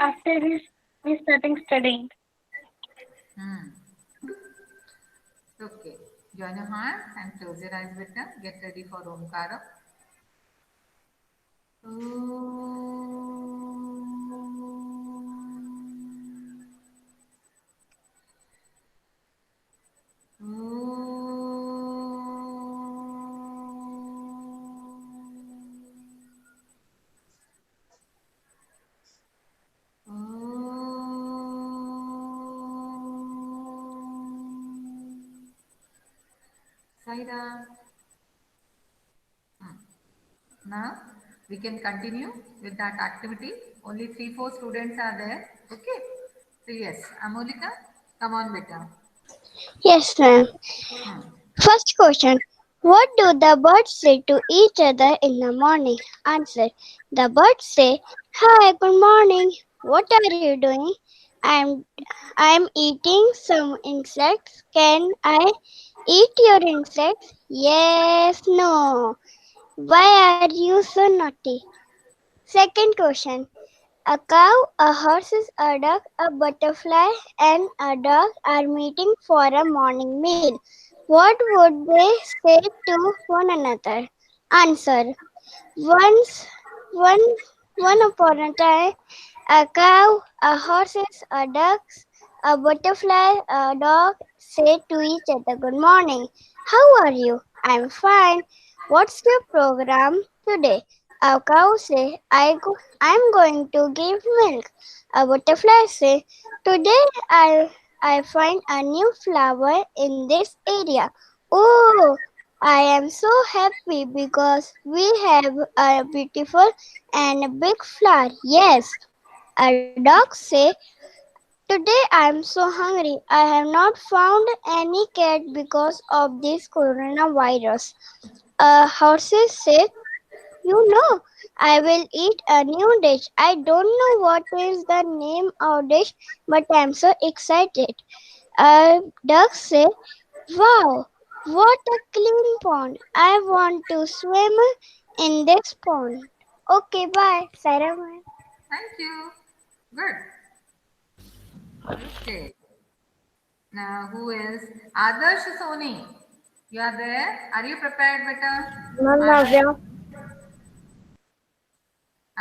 After this, we starting studying. Hmm. Okay. Join your hands and close your eyes, beta. Get ready for Omkara. Saira. Now we can continue with that activity. Only 3, 4 students are there. Okay. So yes, Amolika, come on, beta. Yes, ma'am. Hmm. First question. What do the birds say to each other in the morning? Answer. The birds say, "Hi, good morning. What are you doing?" I'm I'm eating some insects. Can I eat your insects? Yes, no. Why are you so naughty? Second question. A cow, a horse, a duck, a butterfly, and a dog are meeting for a morning meal. What would they say to one another? Answer. Once, one, one upon a time, a cow, a horse, a duck, a butterfly, a dog say to each other, "Good morning. How are you?" "I'm fine." "What's your program today?" A cow say, "I'm going to give milk." A butterfly say, "Today I find a new flower in this area." "Oh, I am so happy because we have a beautiful and a big flower." "Yes." A dog say, "Today I am so hungry. I have not found any cat because of this coronavirus." A horse say, "You know, I will eat a new dish. I don't know what is the name of dish, but I am so excited." A duck say, "Wow, what a clean pond. I want to swim in this pond." Okay, bye. Sarah. Thank you. Good. Okay. Now who else? Adarsh Soni. You are there? Are you prepared, beta? Ma'am, Adarsh. Navya.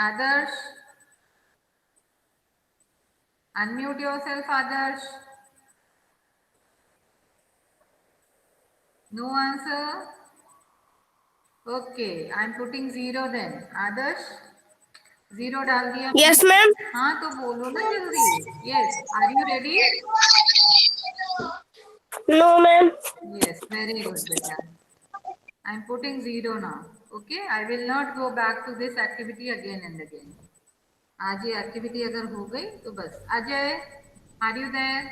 Adarsh. Unmute yourself, Adarsh. No answer. Okay. I'm putting zero then. Adarsh. Zero डाल दिया Yes, मैंने. ma'am. हाँ तो बोलो ना जल्दी. Yes. Are you ready? No, ma'am. Yes. Very good, beta. I'm putting zero now. Okay. I will not go back to this activity again and again. आज ये एक्टिविटी अगर हो गई तो बस. Ajay, are you there?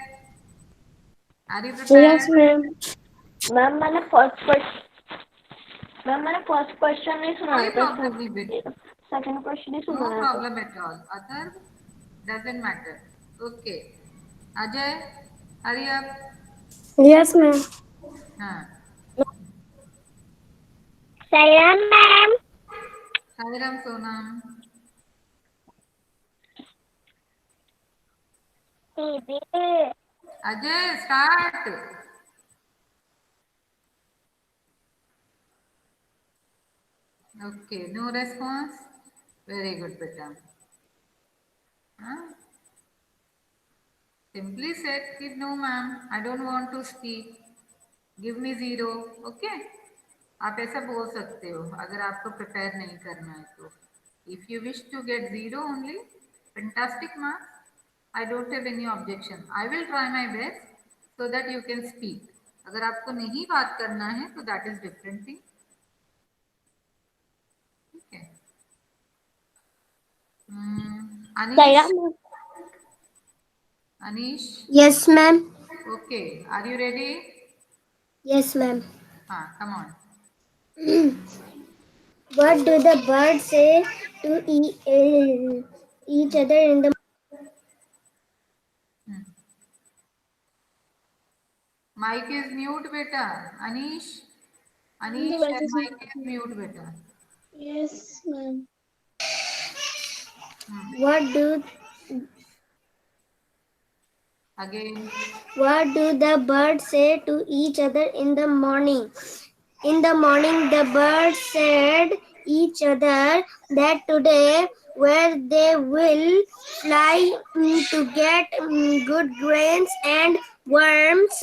Are you Yes, prepared? ma'am. Ma'am मैंने first question नहीं कोई सुनाया था प्रॉब्लम नहीं बेटा. सेकंड क्वेश्चन ही नो सुनाया था. Problem at all. Other doesn't matter. Okay. Ajay, hurry up. Yes, ma'am. हाँ. Sayan ma'am. Sairam Sonam. Ajay start. Okay. No response. Very good बेटा. हाँ. Simply said कि no ma'am, I don't want to speak. Give me zero. Okay. आप ऐसा बोल सकते हो अगर आपको प्रिपेयर नहीं करना है तो. If you wish to get zero only, fantastic marks. I don't have any objection. I will try my best so that you can speak. अगर आपको नहीं बात करना है तो दैट इज डिफरेंट थिंग. ठीक है. Anish. Sayan ma'am. Anish. Yes, ma'am. Okay. Are you ready? Yes, ma'am. हाँ, come on. What do the birds say to each other in the mic is mute बेटा. अनीश. हिंदी अनीश, वैसे your soon. mic is mute बेटा. Yes, ma'am. Hmm. What do Again. What do the birds say to each other in the morning? In the morning, the birds said each other that today where they will fly to get good grains and worms,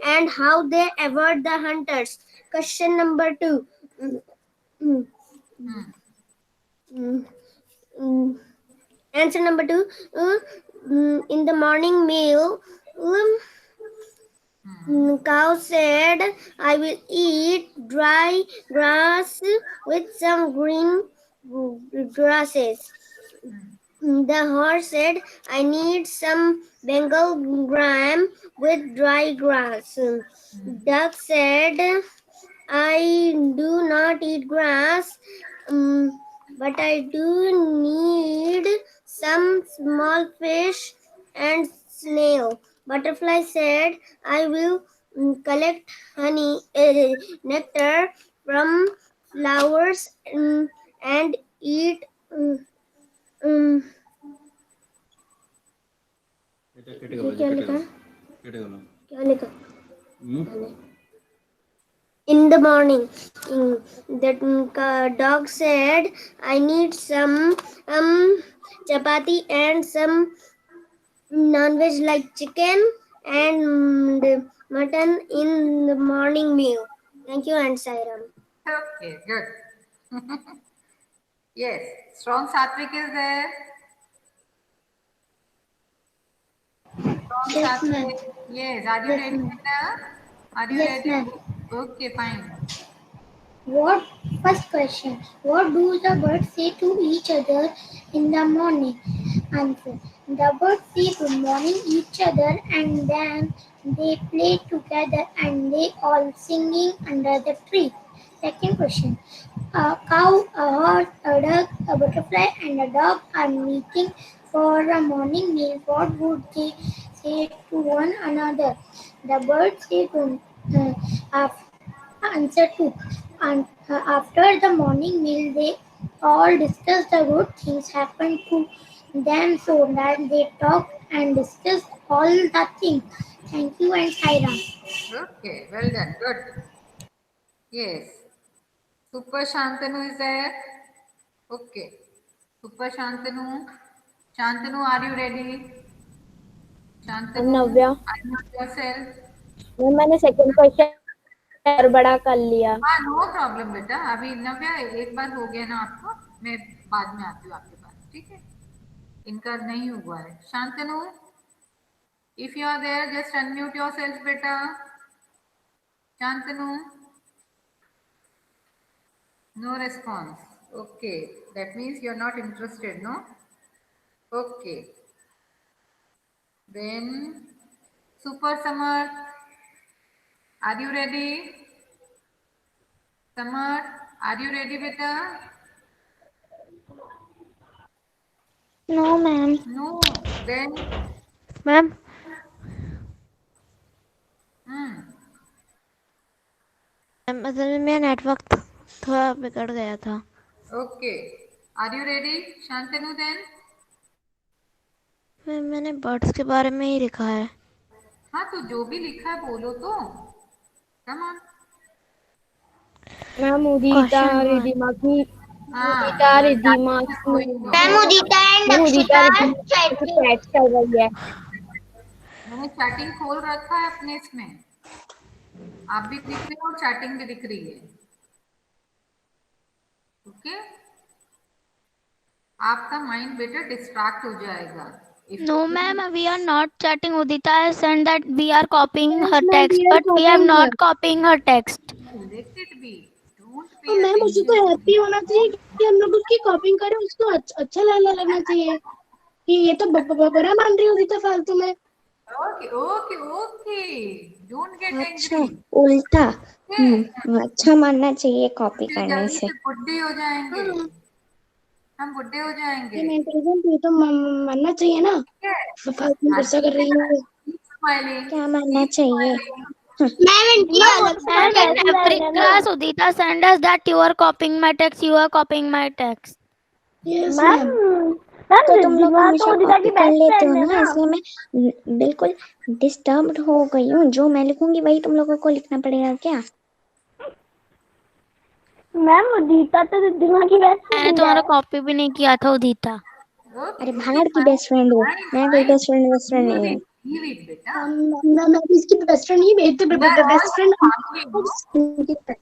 and how they avoid the hunters. Question number 2. Mm, mm, Hmm. mm, mm. Answer number 2. In the morning meal, cow said, I will eat dry grass with some green grasses. The horse said, I need some Bengal gram with dry grass. Duck said, I do not eat grass, but I do need some small fish and snail. Butterfly said, I will collect honey, nectar from flowers and eat. Um, ये क्या लिखा है? क्या लिखा? In the morning, that dog said, I need some chapati and some non-veg like chicken and mutton in the morning meal. Thank you, and Sairam. Okay, good. Yes, strong Satvik is there. Strong Yes, Satvik. ma'am. Yes, are you Yes, ready, ma'am. Beta? Are you Yes, ready? ma'am. Okay, fine. What first question? What do the birds say to each other in the morning? Answer. The birds say good morning each other and then they play together and they all singing under the tree. Second question. A cow, a horse, a duck, a butterfly and a dog are meeting for a morning meal. What would they say to one another? The birds say to answer 2. And after the morning meal, they all discussed the good things happened to them so that they talked and discussed all the things. Thank you and Saira. Okay, well done. Good. Yes. Super Shantanu is there. Okay. Super Shantanu. Shantanu, are you ready? Ma'am Shantanu, Navya unmute yourself. Ma'am मैंने second question और बड़ा कर लिया हाँ, no problem बेटा. अभी नव्या एक बार हो गया ना आपको, मैं बाद में आती हूँ आपके पास, ठीक है? इनका नहीं हुआ है. Shantanu, if you are there, just unmute yourself, बेटा. Shantanu, no response. Okay, that means you are not interested, no? Okay. Then, Super Samar, are you ready? Samar, are you ready, beta? No, ma'am. No. Then, ma'am hmm. Ma'am असल में मेरा network थोड़ा बिगड़ गया था Okay. Are you ready, Shantanu? Then, ma'am मैंने birds के बारे में ही लिखा है हाँ तो जो भी लिखा है बोलो तो. Come on. Ma'am Udita Question 1. Ridhima की हाँ, उदिता your रिधिमा chatting is की going Ma'am, on. Udita and ma'am Udita Dakshika Ridhima की chatting. चैट कर रही है मैंने चैटिंग खोल रखा है अपने इसमें. आप भी दिख रहे हो और चैटिंग भी दिख रही है. ओके. आपका माइंड बेटा डिस्ट्रैक्ट हो जाएगा. If No, ma'am, we are not chatting. Udita has sent that we are copying Yes, her ma'am, text, we are but we are copying not her. copying her text. let it be. Don't और pay ma'am उसी को attention to happy होना चाहिए कि हम लोग उसकी कॉपिंग करें उसको अच्छा लगना चाहिए कि ये तो बड़ा मान रही है उदिता फालतू में Okay, okay, okay. Don't get अच्छा angry. उल्टा Okay. अच्छा मानना चाहिए कॉपी फिर करने जल्दी से से बुड्ढे हो जाएंगे. हाँ हम बुड्ढे हो जाएंगे. ये मैं इंटेलिजेंट हूँ तो मानना चाहिए ना ठीक है. तो फालतू में गुस्सा कर रही है Keep smiling. क्या मानना Keep चाहिए smiling. Ma'am, in every class, Udita sent us that you are copying my text, you are copying my text. Yes ma'am तो तुम लोग रिद्धिमा हमेशा तो उदिता की कॉपी कर बेस्ट लेते हो फ्रेंड है ना, ना। इसलिए मैं बिल्कुल डिस्टर्ब्ड हो गई हूँ। जो मैं लिखूंगी वही तुम लोगों को लिखना पड़ेगा क्या? मैम उदिता तो रिद्धिमा की बेस्ट मैंने फ्रेंड तुम्हारा है। कॉपी भी नहीं किया था उदिता। अरे ओके ओके भाड़ की फाइन बेस्ट फ्रेंड हो, फाइन मैं कोई फाइन। बेस्ट फ्रेंड नहीं हूँ। लीव इट बेटा। मैं भी इसकी बेस्ट फ्रेंड नहीं, मेरी तो we are all best friend family no. संगीत है,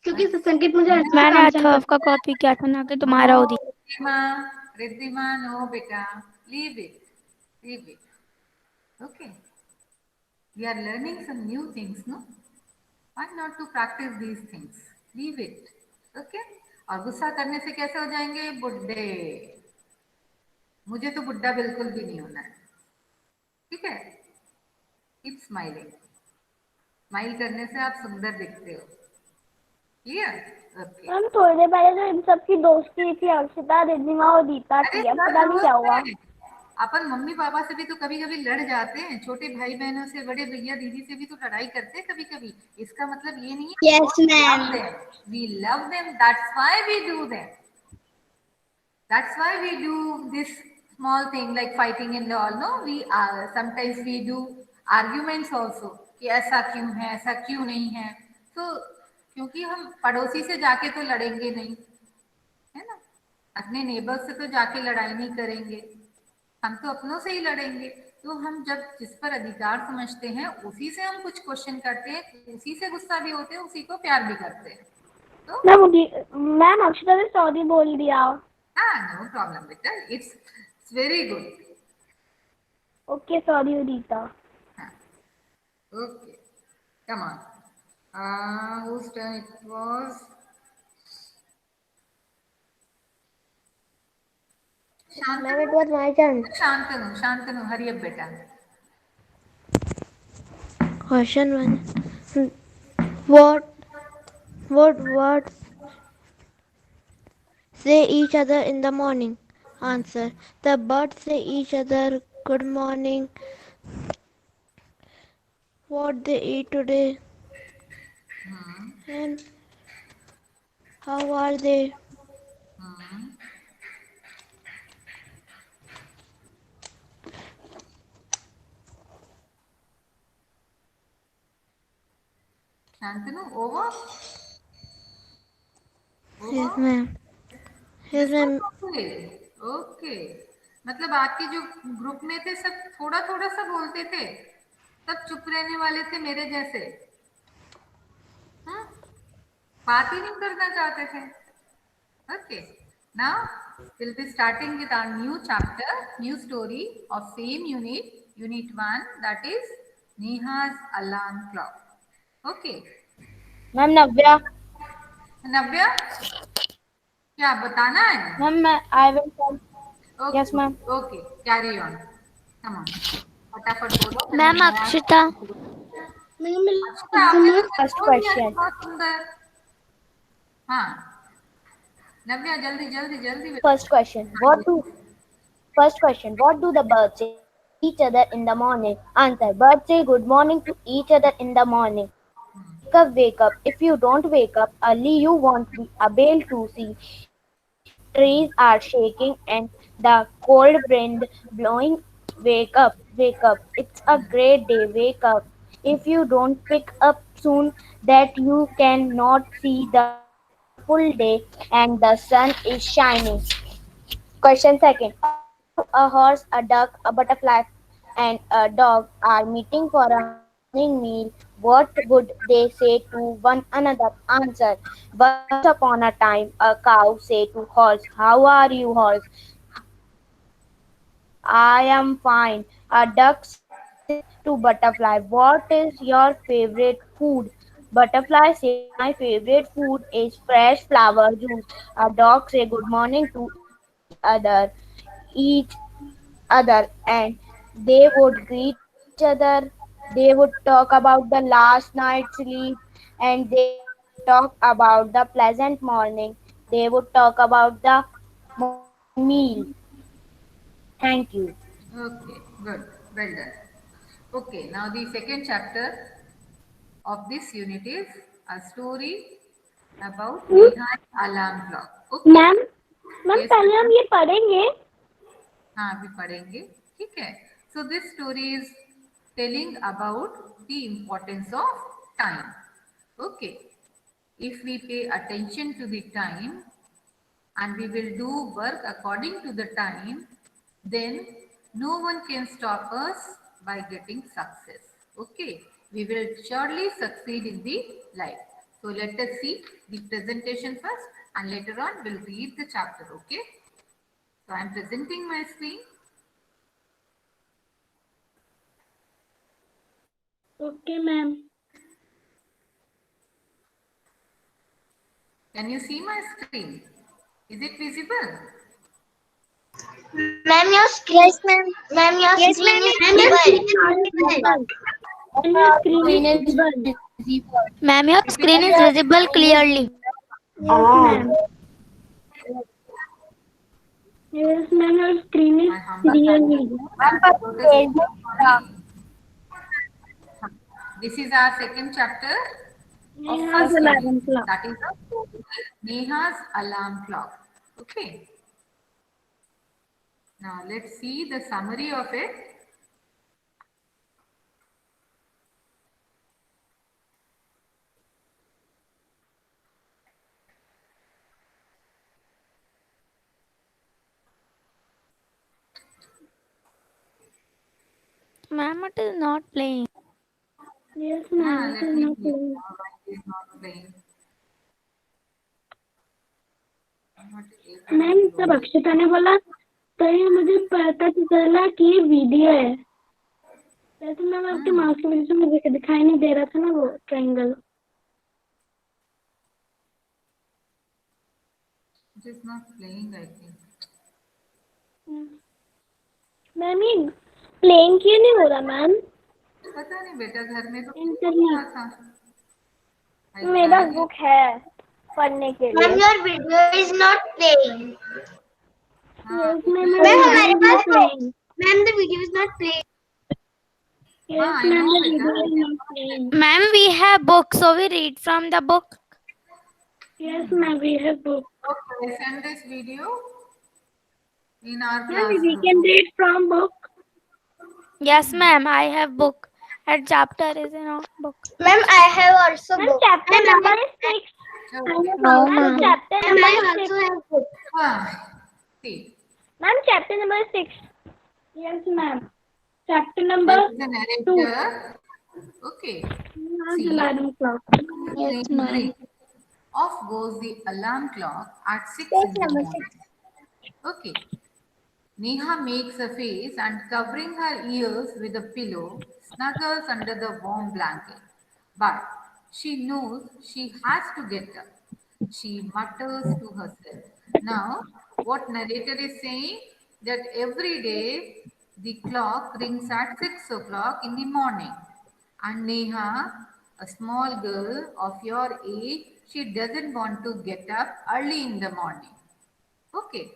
क्योंकि संगीत मुझे अच्छे से मैंने काम अथर्व का कॉपी किया था ना कि तुम्हारा नो उदिता। रिद्धिमा, रिद्धिमा नो बेटा, leave it, leave it. Okay, we are learning some new things, no? Why not to practice these things? Leave it. Okay? और गुस्सा करने से कैसे हो जाएंगे बुड्ढे? मुझे तो बुड्ढा बिल्कुल भी नहीं होना है। ठीक है? Keep smiling. स्माइल करने से आप सुंदर दिखते हो। क्लियर? ओके। मैम थोड़ी देर पहले जो इन सबकी दोस्ती थी अक्षिता रिद्धिमा और उदिता अरे की, अब सब पता नहीं क्या दोस्त हुआ। हैं। अपन मम्मी पापा से भी तो कभी कभी लड़ जाते हैं, छोटे भाई बहनों से, बड़े भैया दीदी से भी तो लड़ाई करते हैं कभी कभी। इसका मतलब ये नहीं है yes ma'am. We love them, that's why we do them, that's why we do this small thing like fighting and all, no we sometimes we do arguments also कि ऐसा क्यों है, ऐसा क्यों नहीं है। तो क्योंकि हम पड़ोसी से जाके तो लड़ेंगे नहीं, है ना? अपने नेबर से तो जाके लड़ाई नहीं करेंगे, हम तो अपनों से ही लड़ेंगे। तो हम जब जिस पर अधिकार समझते हैं उसी से हम कुछ क्वेश्चन करते हैं, उसी से गुस्सा भी होते हैं, उसी को प्यार भी करते हैं। तो मैम अक्षिता ने सॉरी बोल दिया। हाँ, नो प्रॉब्लम बेटा, it's very good. Okay sorry Udita. हाँ, okay, come on. whose turn it was? Ma'am it Shantanu, was my turn. Shantanu, Shantanu, hurry अब बेटा। Question 1. What words say each other in the morning? Answer. The birds say each other good morning. What they eat today and how are they? Shantanu, over Yes, over ma'am. Yes, this ma'am. Was okay. Okay, मतलब आपके जो group में थे सब थोड़ा थोड़ा सा बोलते थे, सब चुप रहने वाले थे मेरे जैसे। हम्म, बात ही नहीं करना चाहते थे। Okay, now we'll be starting with our new chapter, new story of same unit, unit 1, that is Neha's alarm clock। Okay, ma'am Navya. Navya क्या बताना है? मैम मैं I will come. Yes okay ma'am. Okay, carry on, come on, फटाफट बोलो, मैंने ma'am नया। अक्षिता। अच्छा, आपने तो सब फर्स्ट बोल दिया, क्वेश्चन। बहुत सुंदर। हाँ, नव्या जल्दी जल्दी जल्दी First question. What do the birds say to each other in the morning? Answer. Birds say good morning to each other in the morning. Wake up, wake up. If you don't wake up early, you won't be able to see. Trees are shaking and the cold wind blowing. Wake up, wake up. It's a great day. Wake up. If you don't pick up soon, that you cannot see the full day and the sun is shining. Question second. A cow, a horse, a duck, a butterfly, and a dog are meeting for a morning meal. What would they say to one another? Answer. Once upon a time, a cow said to horse, "How are you, horse? I am fine." A duck said to butterfly, "What is your favorite food?" Butterfly said, "My favorite food is fresh flower juice." A dog said, "Good morning" to each other and they would greet each other. They would talk about the last night's sleep and they would talk about the pleasant morning. They would talk about the morning meal. Thank you. Okay, good, well done। Okay, now the second chapter of this unit is a story about Neha's alarm clock। Okay, ma'am ma'am पहले हम ये पढ़ेंगे। हाँ अभी पढ़ेंगे, ठीक है। So this story is telling about the importance of time. Okay, if we pay attention to the time and we will do work according to the time, then no one can stop us by getting success. Okay, we will surely succeed in the life. So let us see the presentation first and later on we'll read the chapter. Okay, so I am presenting my screen. Okay ma'am. Can you see my screen? Is it visible? Ma'am, your screen. Yes, ma'am. Ma'am, your screen is visible. And your screen is visible. Ma'am, your If it screen is visible clearly. Yes, ma'am. Yes, ma'am, your screen is my humble clearly. This is our second chapter of Neha's first alarm unit. clock. That is Neha's alarm clock. Okay. Now let's see the summary of it. Ma'am, it is not playing. Yes, ma'am, it Let is me not see playing. why it is not playing. Not able ma'am to तब load. अक्षता ने बोला तो ये मुझे पता चला कि ये वीडियो है। वैसे मैम आपके माउस की वजह से मुझे दिखाई नहीं दे रहा था ना वो triangle. It is not playing, I think. Ma'am ये प्लेइंग क्यों नहीं हो रहा मैम? पता नहीं बेटा, घर में तो इंटरनेट। रहा था। मेरा बुक है पढ़ने के लिए। Ma'am, your video is not playing. हाँ, Yes, ma'am, Ma'am, हमारे पास तो playing. Ma'am, the video is not playing. Yes, I ma'am, know, the beta. video is not playing. Ma'am, we have books, so we read from the book. Yes, ma'am, we have book. Okay, send this video in our Ma'am, class we group. can read from book. Yes, ma'am, I have book. That chapter is in our book. Ma'am, I have also Ma'am, book. chapter And number I- is 6. Okay. No, Ma'am, ma'am. chapter And number I is also 6. have book. See, Ma'am, chapter number is 6. Yes, ma'am. Chapter number there is a narrator. Okay. See, alarm clock. Yes, ma'am. off goes the alarm clock at 6 Page in the number morning. Okay. Neha makes a face and covering her ears with a pillow, snuggles under the warm blanket. But she knows she has to get up. She mutters to herself. Now, what narrator is saying that every day the clock rings at 6 o'clock in the morning. And Neha, a small girl of your age, she doesn't want to get up early in the morning. Okay,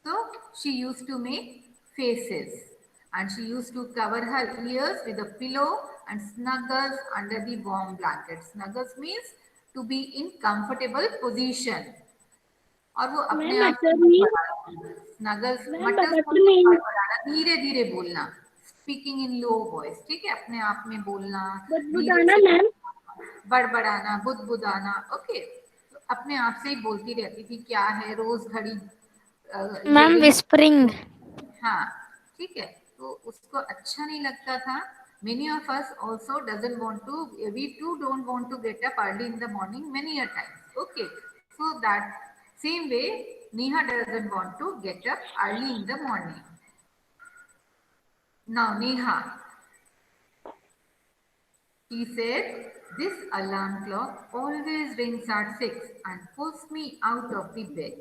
so she used to make faces and she used to cover her ears with a pillow and snuggles under the warm blanket. Snuggles means to be in comfortable position. और वो अपने Ma'am, आप से butter means Snuggles Ma'am, मटल्स butter means धीरे धीरे बोलना, speaking in low voice, ठीक है, अपने आप में बोलना, धीरे बुदबुदाना से मैम। बड़बड़ाना, बुदबुदाना। ओके, तो अपने आप से ही बोलती रहती थी क्या है, रोज घड़ी Ma'am, whispering. हाँ, ठीक है, तो उसको अच्छा नहीं लगता था। Many of us also doesn't want to, we too don't want to get up early in the morning many a times. Okay, so that same way Neha doesn't want to get up early in the morning. Now Neha, she said, this alarm clock always rings at 6 and pulls me out of the bed.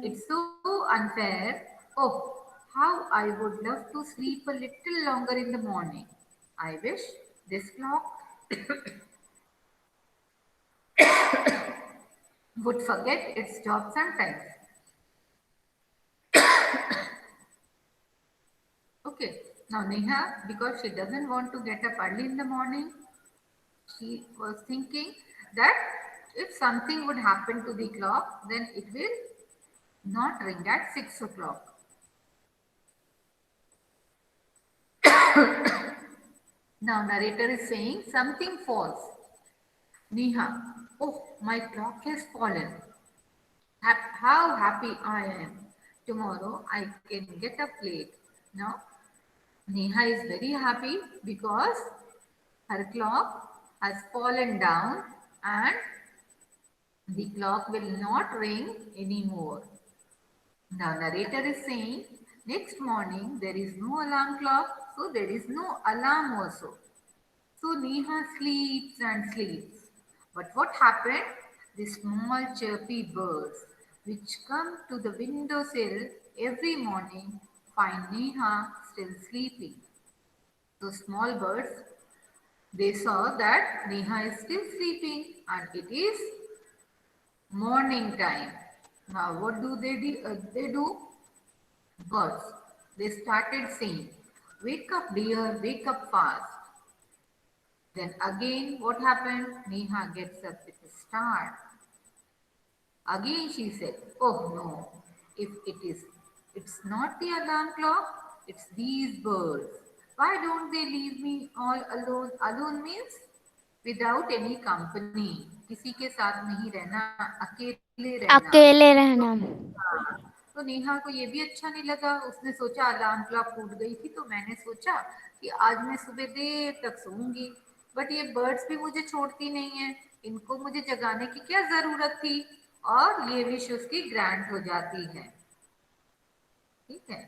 It's so unfair. Oh, how I would love to sleep a little longer in the morning. I wish this clock would forget its job sometimes. Okay, now Neha, because she doesn't want to get up early in the morning, she was thinking that if something would happen to the clock, then it will not ring at 6 o'clock. Now narrator is saying something false. Neha, oh, my clock has fallen. How happy I am. Tomorrow I can get up late. Now Neha is very happy because her clock has fallen down and the clock will not ring anymore. Now narrator is saying next morning there is no alarm clock, so there is no alarm also. So Neha sleeps and sleeps. But what happened? The small chirpy birds which come to the windowsill every morning find Neha still sleeping. So small birds, they saw that Neha is still sleeping and it is morning time. Now what do? They do? Birds. They started saying, wake up dear, wake up fast. Then again, what happened? Neha gets up with a start. Again she said, oh no, if it's not the alarm clock, it's these birds. Why don't they leave me all alone? Alone means without any company. किसी के साथ नहीं रहना, अकेले रहना. अकेले रहना. हाँ, तो नेहा को ये भी अच्छा नहीं लगा. उसने सोचा अलार्म क्लॉक टूट गई थी तो मैंने सोचा कि आज मैं सुबह देर तक सोऊंगी, बट ये बर्ड्स भी मुझे छोड़ती नहीं है, इनको मुझे जगाने की क्या जरूरत थी. और ये विश उसकी ग्रांट हो जाती है. ठीक है,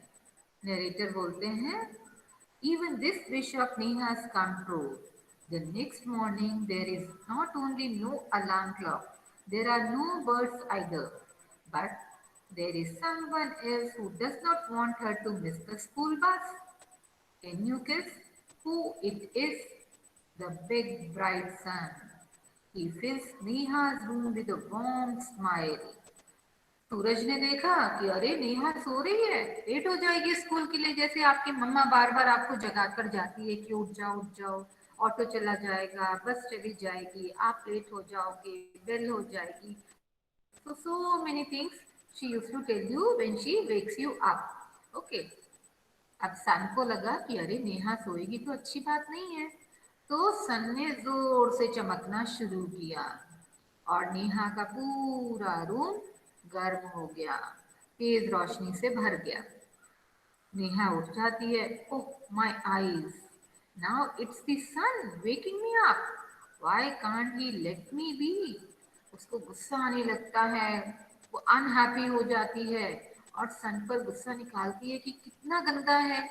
नरेटर बोलते हैं even this wish of Neha's come true. The next morning there is not only no alarm clock, there are no birds either, but there is someone else who does not want her to miss the school bus. Can you guess who it is? The big bright sun. He fills Neha's room with a warm smile. सूरज ने देखा कि अरे नेहा सो रही है, late हो जाएगी school के लिए. जैसे आपकी मम्मा बार बार आपको जगा कर जाती है कि उठ जाओ, ऑटो चला जाएगा, बस चली जाएगी, आप लेट हो जाओगे, बेल हो जाएगी. So many things she used to tell you when she wakes you up. Okay. अब सन को लगा कि अरे नेहा सोएगी तो अच्छी बात नहीं है, तो सन ने जोर से चमकना शुरू किया और नेहा का पूरा रूम गर्म हो गया, तेज रोशनी से भर गया. नेहा उठ जाती है. Oh my eyes, now it's the sun waking me up, why can't he let me be. उसको गुस्सा आने लगता है, वो अनहैप्पी हो जाती है और सन पर गुस्सा निकालती है कि कितना गंदा है,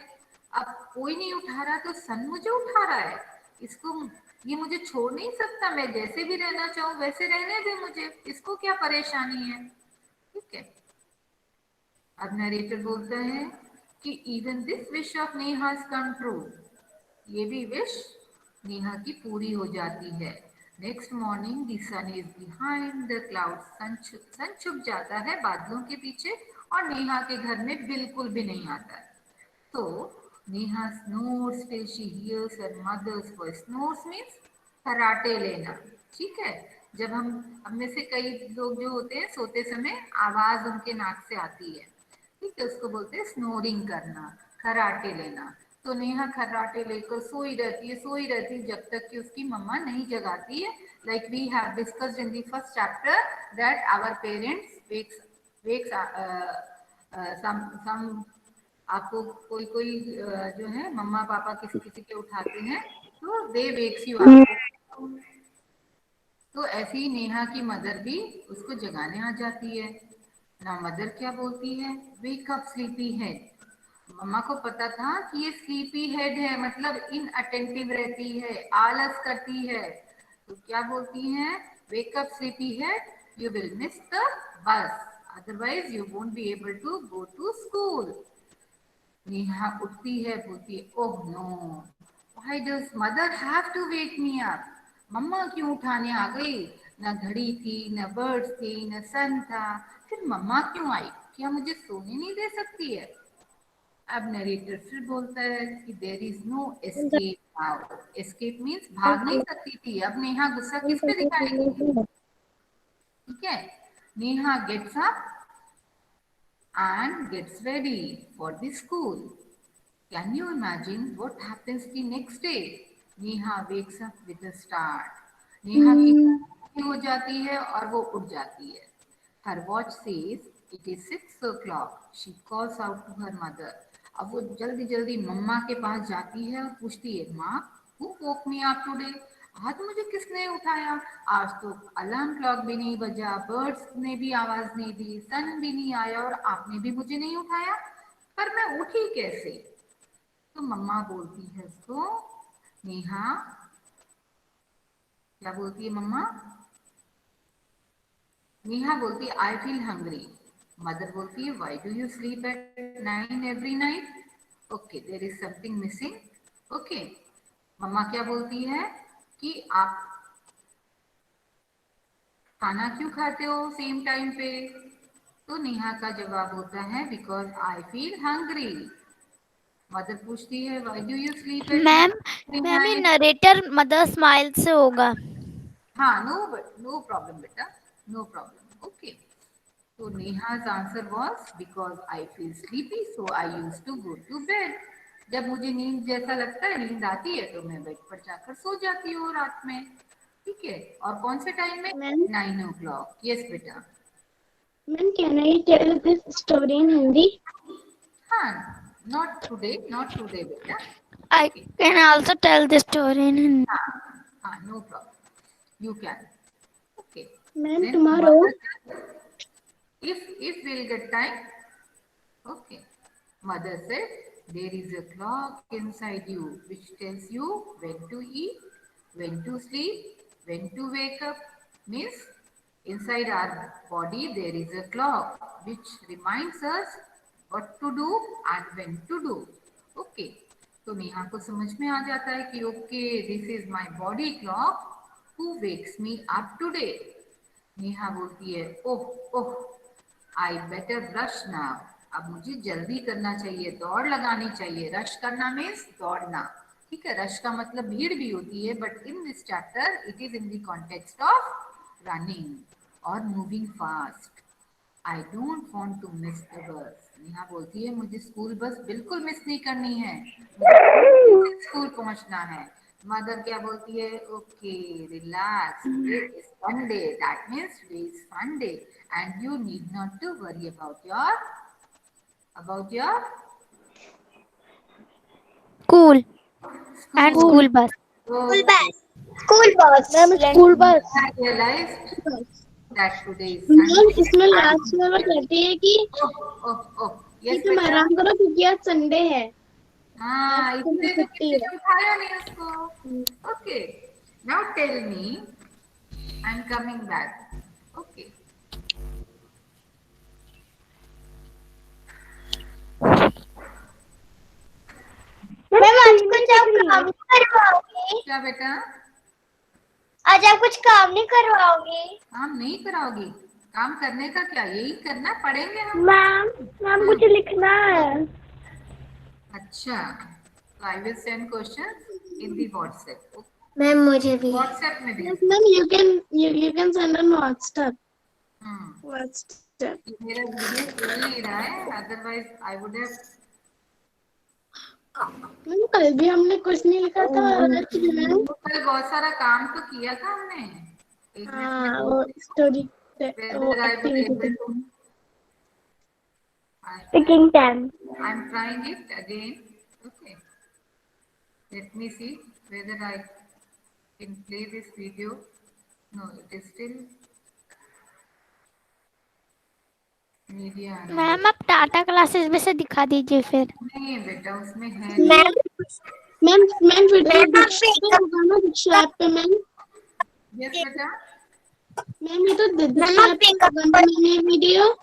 अब कोई नहीं उठा रहा तो सन मुझे उठा रहा है, इसको ये मुझे छोड़ नहीं सकता, मैं जैसे भी रहना चाहूँ वैसे रहने दे मुझे, इसको क्या परेशानी है. ठीक है, अब नरेटर बोलता है कि even this wish of Neha's come true. ये भी विश नेहा की पूरी हो जाती है. Next morning the sun is behind the clouds. Sun छुप जाता है बादलों के पीछे और नेहा के घर में बिल्कुल भी नहीं आता. तो Neha snores till she hears her mother's voice. Snores means खर्राटे लेना. ठीक है, जब हम में से कई लोग जो होते हैं सोते समय आवाज उनके नाक से आती है, ठीक है, उसको बोलते हैं स्नोरिंग करना, खर्राटे लेना. तो नेहा खर्राटे लेकर सोई रहती जब तक कि उसकी मम्मा नहीं जगाती है. Like we have discussed in the first chapter that our parents wakes some. आपको कोई जो है मम्मा पापा किसी के उठाते हैं तो दे वेक्स यू अप. तो ऐसी ही नेहा की मदर भी उसको जगाने आ जाती है. ना मदर क्या बोलती है, वेक अप स्लीपी हेड. मम्मा को पता था कि ये स्लीपी हेड है, मतलब इनअटेंटिव रहती है, आलस करती है, तो क्या बोलती हैं, wake up sleepy head, you will miss the bus, otherwise you won't be able to go to school. Neha उठती है, बोलती है oh no, why does mother have to wake me up. मम्मा क्यों उठाने आ गई, न घड़ी थी, न बर्ड्स थी, न सन था, फिर मम्मा क्यों आई, क्या मुझे सोने नहीं दे सकती है. अब नरेटर फिर बोलता है कि there is no escape now. Escape means भाग नहीं सकती थी. अब नेहा गुस्सा किस पे दिखाएगी. ठीक है, Neha gets up and gets ready for the school. Can you imagine what happens the next day? Neha wakes up with a start. Neha की हो जाती है और वो उठ जाती है. Her watch says it is 6 o'clock. She calls out to her mother. अब वो जल्दी जल्दी मम्मा के पास जाती है और पूछती है, माँ, who woke me up today? आज मुझे किसने उठाया? आज तो अलार्म क्लॉक भी नहीं बजा, बर्ड्स ने भी आवाज नहीं दी, सन भी नहीं आया और आपने भी मुझे नहीं उठाया, पर मैं उठी कैसे? तो मम्मा बोलती है उसको, नेहा, क्या बोलती है मम्मा? नेहा बोलती है, आई फील हंग्री. मदर बोलती है, why do you sleep at 9 every night? Okay, there is something missing. Okay, मम्मा क्या बोलती है कि आप खाना क्यों खाते हो सेम टाइम पे? तो नेहा का जवाब होता है, because I feel hungry. Mother पूछती है, why do you sleep eight ma'am ma'am ये नाइट? नरेटर मदर स्माइल से होगा. हाँ, नो प्रॉब्लम बेटा, नो प्रॉब्लम. ओके, तो नेहा's answer was because I feel sleepy, so I used to go to bed. जब मुझे नींद जैसा लगता है, नींद आती है, तो मैं बेड पर जाकर सो जाती हूँ रात में. ठीक है, और कौन से टाइम में? Ma'am 9 o'clock. यस बेटा. Ma'am can I tell this story in Hindi? हाँ, not today बेटा. I can also tell this story in Hindi. हाँ, no problem. You can. Okay. Ma'am Then tomorrow. if we'll get time. Okay. Mother said, there is a clock inside you which tells you when to eat, when to sleep, when to wake up. Means inside our body there is a clock which reminds us what to do and when to do. Okay. तो नेहा को समझ में आ जाता है कि okay, this is my body clock who wax me up today. Neha बोलती है, ओह ओह, I better rush now. अब मुझे जल्दी करना चाहिए, दौड़ लगानी चाहिए. रश करना मीन्स दौड़ना. ठीक है, रश का मतलब भीड़ भी होती है, but in this chapter it is in the context of running और moving fast. I don't want to miss the bus. Neha बोलती है, मुझे स्कूल बस बिल्कुल मिस नहीं करनी है, मुझे स्कूल पहुंचना है. मदर क्या बोलती है, okay relax, today is Sunday, that means today is Sunday and you need not to worry about your School and school. school bus. Okay. School bus. Ma'am school bus. I realized that today is ma'am Sunday. इसमें last में वो कहती है कि Oh, कि yes तुम बेटा. आराम करो क्योंकि आज संडे है. हाँ, आज इसलिए तो छुट्टी किसी है. ने उठाया नहीं उसको. Okay. Now tell me, I'm coming back. Okay. Ma'am आज कुछ आप काम नहीं करवाओगे? क्या बेटा? आज आप कुछ काम नहीं करवाओगे? काम नहीं कराओगी? काम करने का क्या, यही करना पड़ेंगे हम. मैम मैम कुछ लिखना है. अच्छा, so I will send questions in the WhatsApp. Ma'am मुझे भी. WhatsApp में भेज. Ma'am you can send on WhatsApp. WhatsApp. मेरा वीडियो चल नहीं रहा है, otherwise I would have. Ma'am कल भी हमने कुछ नहीं लिखा था. मैम कल बहुत सारा काम तो किया था हमने. एक हाँ वो स्टोरी वो whether I will activity able to. Taking time. I'm trying it again. Okay. Let me see whether I can play this video. No, it is still media. Ma'am आप टाटा क्लासेस में से दिखा दीजिए फिर. नहीं बेटा, उसमें है. मैम वीडियो दीक्षा ऐप पे. मैम यस बेटा. मैम ये तो दीक्षा ऐप पे मैंने वीडियो.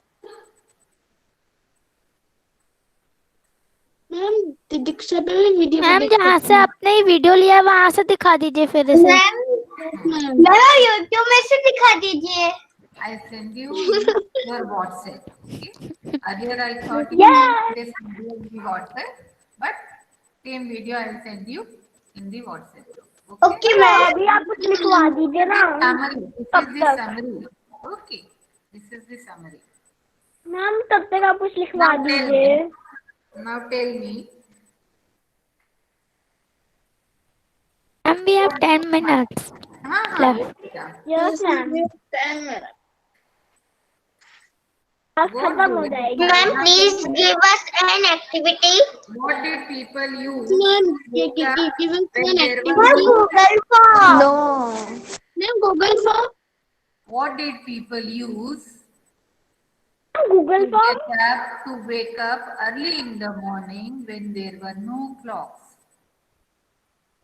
मैम दीक्षा पे भी वीडियो. मैम जहाँ से आपने वीडियो लिया है वहाँ से दिखा दीजिए फिर इसे. मैम यूट्यूब में से दिखा दीजिए. I send you your WhatsApp. Okay. Earlier I thought you will send you in the WhatsApp, but same video I will send you in the WhatsApp. Okay ma'am. अभी आप कुछ लिखवा दीजिए ना. Summary. This is the summary. Okay. This is the summary. Ma'am तब तक आप कुछ लिखवा Now tell दीजिए। me. Now tell me. Ma'am, we have 10 minutes हाँ हाँ left. बेटा। यस मैम, आज What खत्म हो did जाएगी। Ma'am, please give us an activity. what did people use Ma'am, give us give us when an there Ma'am, was activity. Google Form. No. Ma'am Google form, what did people use Google form. to wake up early in the morning when there were no clocks?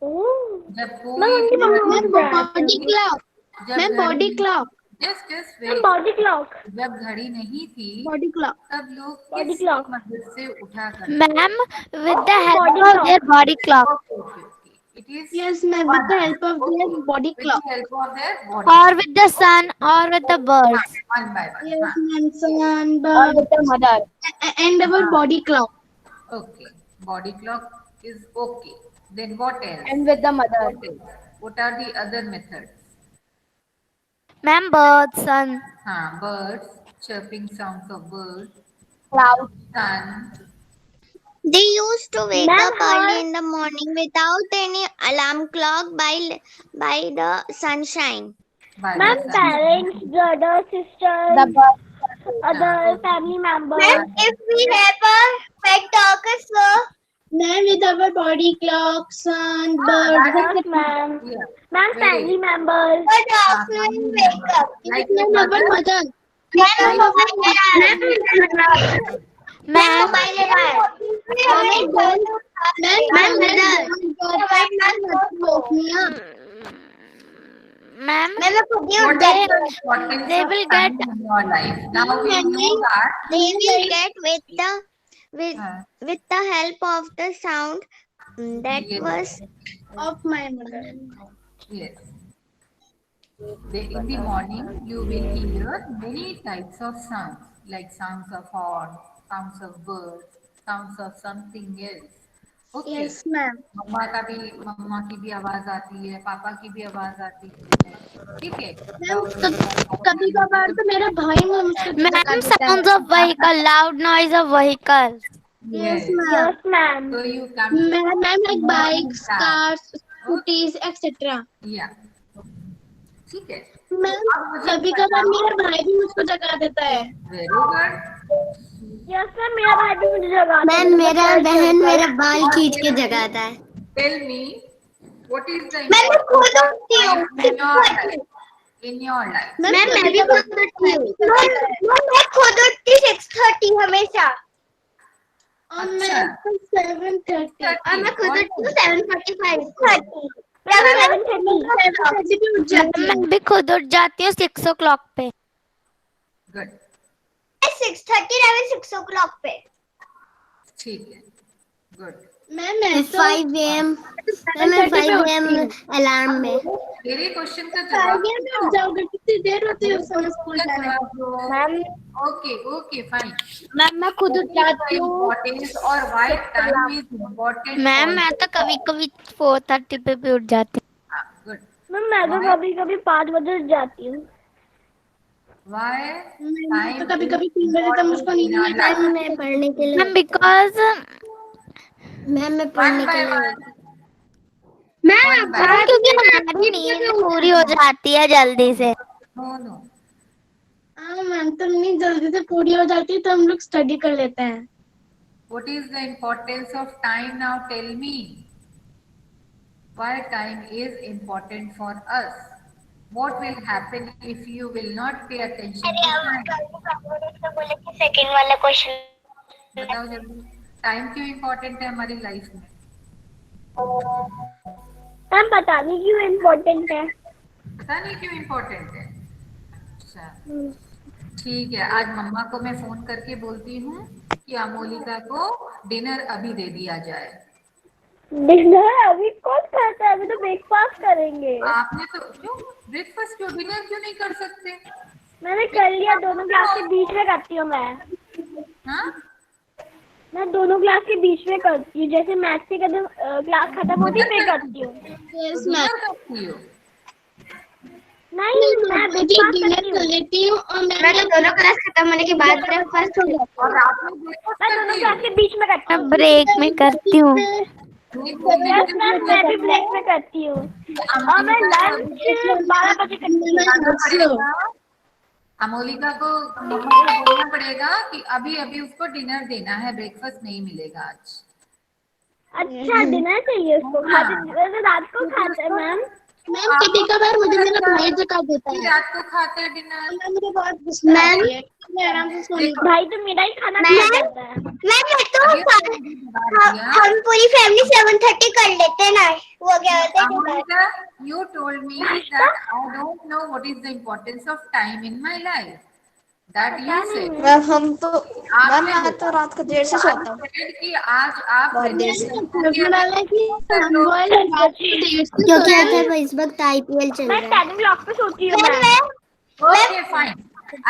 जब ma'am कोई उनकी मम्मा body clock, जब ma'am body clock, just ma'am body clock, जब घड़ी नहीं थी body clock, तब लोग बॉडी किस क्लॉक। मदद से उठा करते Ma'am, with the help Body of clock. their body clock Okay. It is Yes ma'am, with the help of their body with clock. the help of their body. or with the sun or with the birds. One by one. Yes हाँ. Ma'am, sun, Or with the mother. and our body clock. Okay. Body clock is okay. Then what else? And with the mother. What else? What are the other methods? Ma'am, birds, sun, Birds, chirping sounds of birds, clouds. sun, They used to wake Ma'am, up early in the morning without any alarm clock by the sunshine. by Ma'am, the sun. parents, brothers, sisters, The birds. other family members. Ma'am, if we have a pet dog, sir. Ma'am, with our body clock, sun, that birds, is- ma'am. Yeah. Ma'am, Very family members. But often we wake up. Like your Ma'am, mother. our mother. Ma'am, Ma'am, mobile alarm. ma'am, What is the importance they of will time get- in your life? Now we know that. They will get with Uh, with the help of the sound that Yes. was Of my mother. Yes. In the morning, you will hear many types of sounds, like sounds of horn, sounds of birds, sounds of something else. Okay. Yes, ma'am. मम्मा की भी आवाज आती है, पापा की भी आवाज आती है, ठीक है? कभी कभार तो मेरा भाई मुझको जगा Ma'am, देता है। sounds of vehicle, loud noise of vehicles. Yes. Yes, ma'am. So you come to Ma'am, like bikes, Yeah. cars, scooties, etc. Yeah. ठीक है? मैम, कभी कभार मेरा भाई भी मुझको जगा देता है। Very good. यस मैम, मेरा भाई भी मुझे जगाता है। मैम मेरा बहन मेरा बाल खींच के जगाता है। Tell me, what is the मैं भी खुद importance of उठती हूँ। time in your life? In your life. मैं भी खुद उठती हूँ। मैं खुद उठती 6:30 हमेशा। और मैं 7:30 और मैं खुद उठती हूँ 7:45 30। 7:30 भी उठ जाती हूँ। मैं भी खुद उठ जाती हूँ 6 o'clock पे. Good. 6:30 रहे 6 o'clock पे। ठीक है. Good. मैं 5 AM मैं 5 AM अलार्म में। मेरे क्वेश्चन का 5 जवाब AM में उठ जाओगे, कितनी देर होती है उस समय स्कूल जाने में? Ma'am okay okay fine. Ma'am मैं खुद उठ जाती हूँ. इम्पोर्टेंस और why time is important. Ma'am मैं तो कभी कभी 4:30 पे भी उठ जाती हूँ. गुड. मैम मैं तो कभी कभी 5 बजे उठ जाती हूँ। व्हाई मैं तो कभी कभी 3 बजे तक मुझको नींद नहीं आती। मैं पढ़ने के लिए मैम बिकॉज मैम मैं पढ़ने के लिए मैम क्योंकि हमारी नींद पूरी हो जाती है जल्दी से. No no. हाँ मैम, तो नींद जल्दी से पूरी हो जाती है तो हम लोग स्टडी कर लेते हैं। What is the importance of time now? Tell me. Why time is important for us? What will happen if you will not pay attention to time? Second वाला क्वेश्चन बताओ जल्दी. टाइम क्यों इम्पोर्टेंट है हमारी life में? Ma'am पता नहीं क्यों इम्पोर्टेंट है। पता नहीं क्यों इम्पोर्टेंट है. अच्छा ठीक है. आज मम्मा को मैं फोन करके बोलती हूँ कि अमोलिका को डिनर अभी दे दिया जाए. डिनर अभी कौन करता है? अभी तो ब्रेकफास्ट करेंगे। आपने तो क्यों ब्रेकफास्ट क्यों डिनर क्यों नहीं कर सकते? मैंने कर लिया, दोनों क्लास के बीच में करती हूँ मैं। हाँ मैं दोनों क्लास के बीच में करती हूँ, जैसे मैथ्स की क्लास खत्म होती है फिर करती हूँ। डिनर करती हो. नहीं मैं डिनर कर लेती हूँ और मैं तो दोनों क्लास खत्म होने के बाद ब्रेकफास्ट हो जाता और रात में ब्रेकफास्ट मैं दोनों करती क्लास हूँ। के बीच में करती मैं हूँ। ब्रेक में करती हूँ। नहीं बोलने यस के मैम, मैं भी ब्रेक में करती हूँ और मैं लंच 12 बजे करती हूँ। बताना पड़ेगा, अमोलिका को मम्मा को बोलना पड़ेगा कि अभी अभी उसको डिनर देना है, ब्रेकफास्ट नहीं मिलेगा आज। अच्छा डिनर चाहिए उसको, खाते रात को खाते हैं मैम। मैम कभी कभार मुझे मेरा भाई जगा देता है। रात को खाते हैं डिनर। मैम मुझे बहुत गुस्सा आती है, मैं आराम से सो देखो भाई तो मेरा ही खाना खा जाता है। अभी हमने जवाब दिया। हम पूरी फैमिली 7:30 कर लेते हैं ना, वो क्या होता है Amolika, you told me that I don't know what is the importance of time in my life. That you पता said. नहीं। मैम हम तो मैम आपने मैं तो रात को देर से सोता हूँ, कि आज आप बहुत देर से। क्योंकि अगर इस वक्त आईपीएल चल मैं रहा 10 o'clock पे सोती हूँ मैम। Okay fine.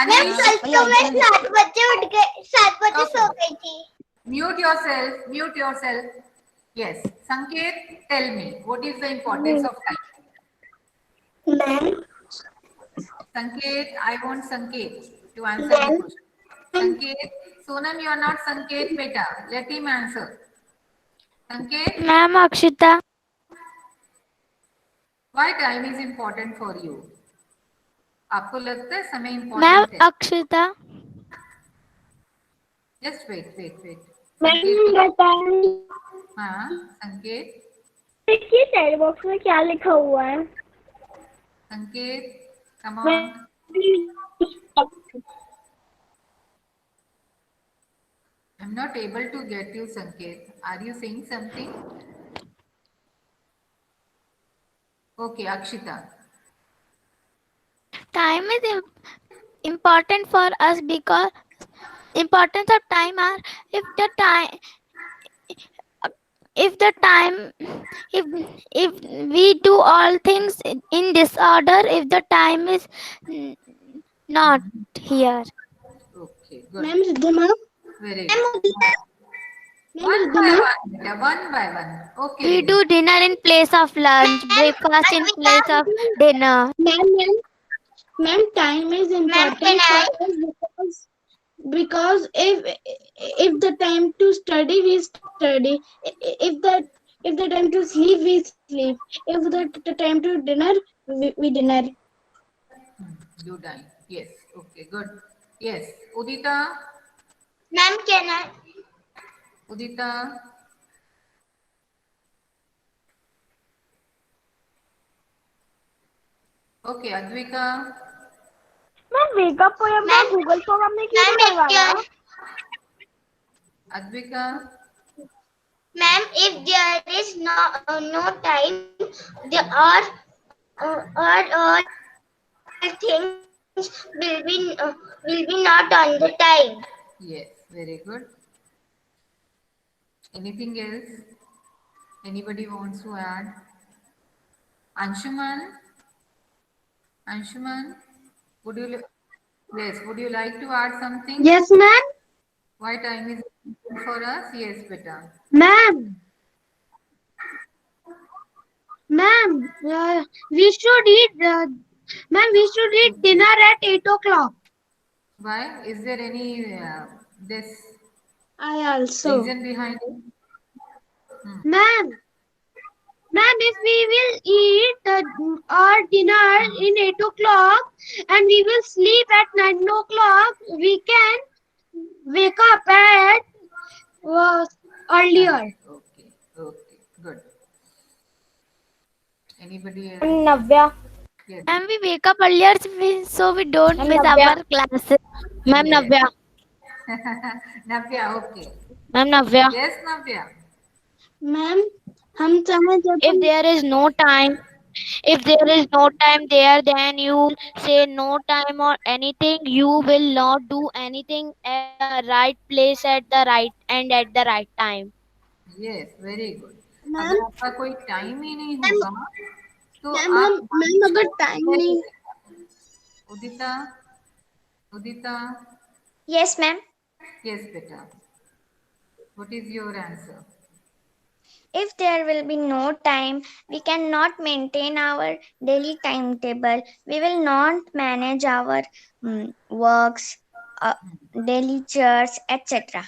मैम कल तो मैं 7 बजे उठ गई, 7 बजे सो गई थी। Mute yourself. Mute yourself. Yes. Sanket, tell me what is the importance of time? Ma'am Sanket, I want Sanket to answer the question. Sanket, Sonam, you are not Sanket, beta. Let him answer. Sanket, ma'am Akshita, why time is important for you? आपको लगता है समय ma'am important है? Akshita, Just wait, wait, wait. Ma'am संकेत, बताइए हाँ, संकेत, chat box में क्या लिखा हुआ है। संकेत, come मैं on. I'm not able to get you, Sanket. Are you saying something? Okay, Akshita. time is important for us because importance of time are if the time if the time if if we do all things in disorder, if the time is not here. Okay, good. Ma'am Sidhu ma'am Very good. Ma'am One Sidhu by ma'am one, beta, one by one. Okay, We Riddhi. do dinner in place of lunch, breakfast in place of dinner. Ma'am ma'am time is important for us because if the time to study we study, if the time to sleep we sleep, if the time to dinner we dinner. You die. Yes. Okay, good. Yes. Udita, ma'am can I Udita. Okay, Advika. मैं wake up poem का Google form हमने क्यों नहीं करवाया। Advika. ma'am if there is no time there are things will be not on the time. Yes. Very good. Anything else? Anybody wants to add? Anshuman. Anshuman. Would you? Yes. Would you like to add something? Yes ma'am. Why time is important for us? Yes, beta. Ma'am we should eat we should eat dinner at 8 o'clock. Why? Is there any this I also reason behind it? ma'am if we will eat our dinner in 8 o'clock and we will sleep at 9 o'clock, we can wake up at earlier. Okay. Okay. Good. Anybody else? Navya Yes. And we wake up earlier so we don't miss our classes. Ma'am Navya. Navya, okay. Ma'am Navya, Yes, Navya. Ma'am हम चाहे जब if there is no time, if there is no time there, then you say no time or anything, you will not do anything at the right place at the right and at the right time. Yes, very good. Ma'am अगर आपका कोई time ही नहीं होगा तो ma'am आप ma'am अगर time नहीं Udita Udita yes ma'am. yes beta what is your answer If there will be no time, we cannot maintain our daily timetable. We will not manage our works, uh, daily chores, etc.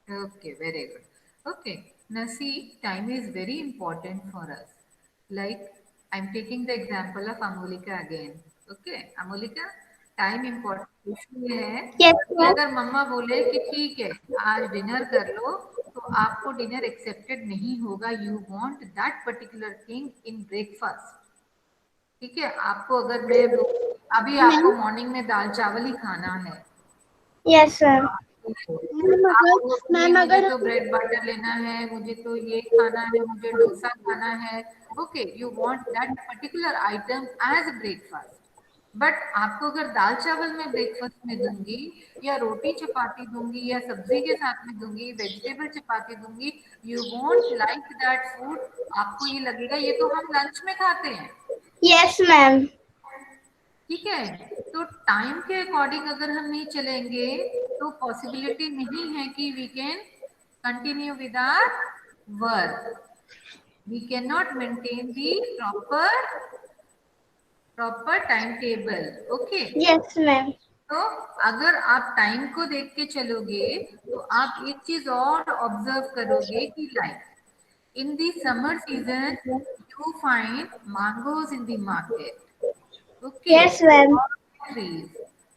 Okay, very good. Okay, now see, time is very important for us. Like, I'm taking the example of Amolika again. Okay, Amolika, time important इसलिए है Yes, कि ma'am. अगर मम्मा बोले कि ठीक है आज dinner कर लो, तो आपको डिनर एक्सेप्टेड नहीं होगा. You want that particular thing in breakfast. ठीक है, आपको अगर मैं अभी आपको मॉर्निंग में दाल चावल ही खाना है, Yes, ma'am. आप बोलोगे मुझे तो ब्रेड बटर लेना है, मुझे तो ये खाना है, मुझे डोसा खाना है. Okay, you want that particular item as breakfast. But आपको अगर दाल चावल में ब्रेकफास्ट में दूंगी, या रोटी चपाती दूंगी, या सब्जी के साथ में दूंगी, वेजिटेबल चपाती दूंगी, you won't like that food. आपको ये लगेगा ये तो हम लंच में खाते हैं. Yes, ma'am. ठीक है, तो टाइम के अकॉर्डिंग अगर हम नहीं चलेंगे, तो पॉसिबिलिटी नहीं है कि we can continue with our work. We can not maintain the proper time table. Okay, Yes, ma'am. तो अगर आप टाइम को देख के चलोगे, तो आप एक चीज और ऑब्जर्व करोगे कि like in the summer season you find mangoes in the market. Okay, Yes, ma'am. trees.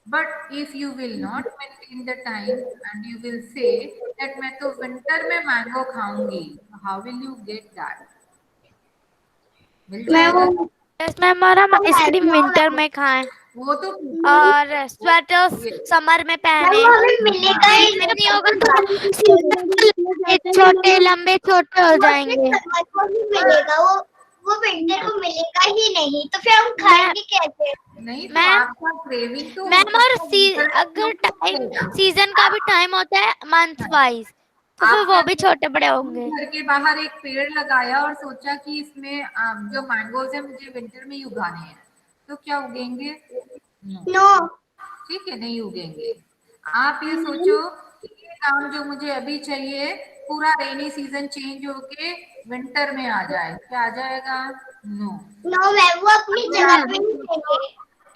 But if you will not maintain the time and you will say that मैं तो winter में mango खाऊंगी, how will you get that? मिल जाएगा. Ma'am. Yes ma'am, और हम ice cream winter में खाएं वो तो और स्वेटर्स समर में पहने. हमें मिलेगा ही सीजन नहीं होगा तो सीजन छोटे लंबे छोटे हो जाएंगे. समर को ही मिलेगा, वो विंटर को मिलेगा ही नहीं, तो फिर हम खाएंगे कैसे? नहीं, तो मैम आपका क्रेविंग तो मैम और अगर टाइम सीजन का भी टाइम होता है मंथ वाइज, तो फिर वो भी छोटे बड़े होंगे. घर के बाहर एक पेड़ लगाया और सोचा कि इसमें जो मैंगोज है मुझे विंटर में ही उगाने हैं, तो क्या उगेंगे? नो. ठीक है, नहीं उगेंगे. आप ये सोचो कि ये काम जो मुझे अभी चाहिए पूरा रेनी सीजन चेंज होके विंटर में आ जाए, क्या आ जाएगा? नो. नो मैम, वो अपनी जगह पे ही रहेंगे.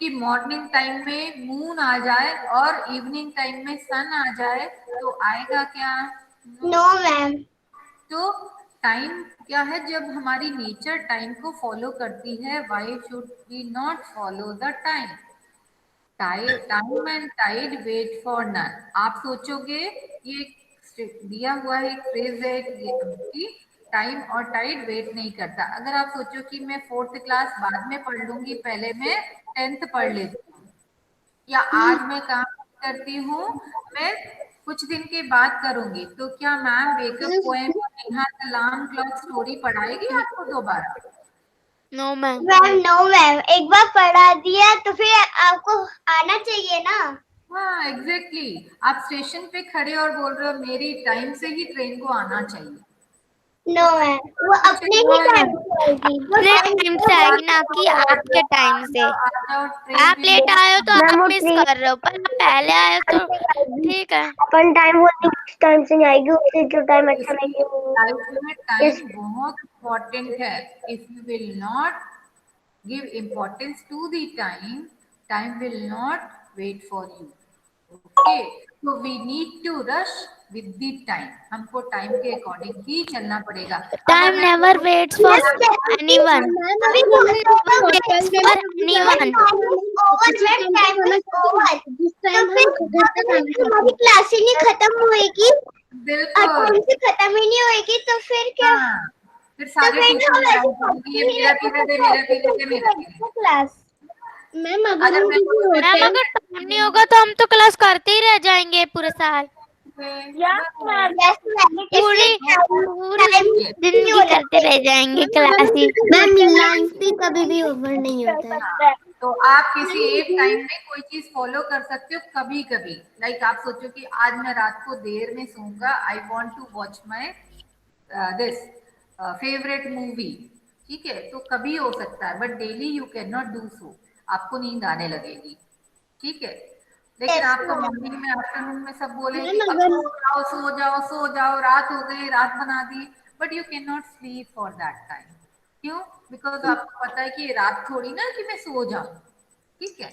कि मॉर्निंग टाइम में मून आ जाए और इवनिंग टाइम में सन आ जाए, तो आएगा क्या? No ma'am. तो टाइम क्या है, जब हमारी नेचर टाइम को फॉलो करती है, why should we not follow the time? Time and tide wait for none. आप सोचोगे ये दिया हुआ है एक फ्रेज है कि टाइम और टाइड वेट नहीं करता. अगर आप सोचो कि मैं 4th क्लास बाद में पढ़ लूंगी, पहले मैं 10th पढ़ लेती हूँ, या आज मैं काम करती हूँ, मैं कुछ दिन के बाद करूंगी, तो क्या मैम वेकअप पोएम और नेहा अलार्म क्लॉक स्टोरी पढ़ाएगी आपको दोबारा? No ma'am. Ma'am no ma'am, एक बार पढ़ा दिया तो फिर आपको आना चाहिए ना. हाँ एग्जैक्टली. आप स्टेशन पे खड़े और बोल रहे हो मेरी टाइम से ही ट्रेन को आना चाहिए. नो मैम, वो अपने ही टाइम से आएगी. वो अपने टाइम से आएगी, ना कि आपके टाइम से. आप लेट आए हो तो आप मिस कर रहे हो, पर आप पहले आए हो तो ठीक है. अपन टाइम होती टाइम से नहीं आएगी, उससे जो टाइम अच्छा लाइफ में टाइम बहुत इम्पोर्टेंट है. If you will not give importance to the time will not wait for you. Okay, so we need to rush with the time. हमको टाइम के अकॉर्डिंग ही चलना पड़ेगा. Time never waits for anyone. हमारी class ही नहीं खत्म होएगी, बिल्कुल खत्म ही नहीं होएगी, तो फिर क्या? हाँ, फिर सारे ये मेरा पीरियड है, मेरा पीरियड है, मेरा पीरियड. क्लास मैम अगर मैं मैम अगर टाइम नहीं होगा तो हम तो क्लास करते ही रह जाएंगे पूरे साल. पूरी जिंदगी करते रह जाएंगे क्लास ही. मैम लाइफ भी कभी भी ओवर नहीं होता है. तो आप किसी एक टाइम में कोई चीज फॉलो कर सकते हो कभी कभी. लाइक आप सोचो कि आज मैं रात को देर में सोऊंगा, I want to watch my this favourite movie. ठीक है, तो कभी हो सकता है, but daily you can not do so. आपको नींद आने लगेगी. ठीक है, लेकिन आपको मॉर्निंग में आफ्टरनून में सब बोले कि अब सो जाओ सो जाओ सो जाओ, रात हो गई, रात बना दी, but you cannot sleep for that time. क्यों? Because आपको पता है कि ये रात थोड़ी ना कि मैं सो जाऊं, ठीक है?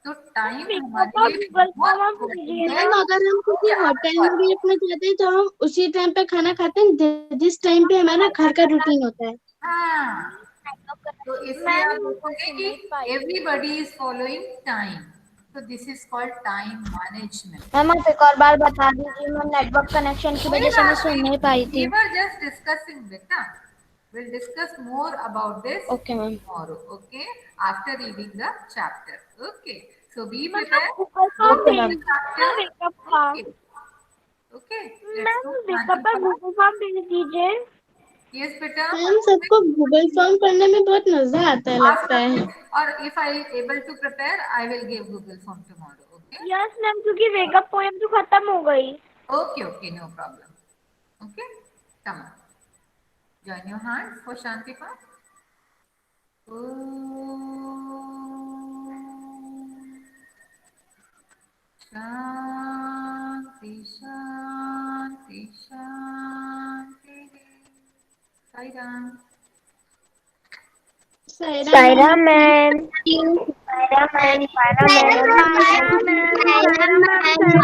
तो टाइम हमारे लिए गूगल बहुत फॉर्म आप important दीजिए है ना, अगर हम कि किसी आपको होटल में भी अपने जाते हैं तो हम उसी टाइम पे खाना खाते हैं जिस टाइम पे हमारा घर का रूटीन होता है। हाँ, तो इसलिए मैम आप देखोगे कि एवरीबडी इज फॉलोइंग टाइम, तो this is called time management. Ma'am आप एक और बार बता दीजिए, मैं नेटवर्क कनेक्शन की कोई वजह से मैं बात सुन नहीं, नहीं पाई we थी। were just discussing beta, we'll discuss more about this okay ma'am. tomorrow, okay, after reading the chapter, okay, so be prepared, Google go form okay through ma'am. the chapter, wake up का okay, okay, let's ma'am go wake up Shanti का Path. Google form भेज दीजिए। Yes बेटा, ma'am सबको Google form पढ़ने में बहुत मजा आता है ask लगता है। something, or if I able to prepare I will give Google form tomorrow, okay, yes ma'am, क्योंकि वेकअप पोएम तो खत्म हो गई। okay, okay, no problem, okay, come on, join your hands for Shanti Path. Shanti Shanti Shanti. Sai Ram. Saira ma'am, Saira ma'am, Saira ma'am, Bye, Saira ma'am, Saira ma'am, Saira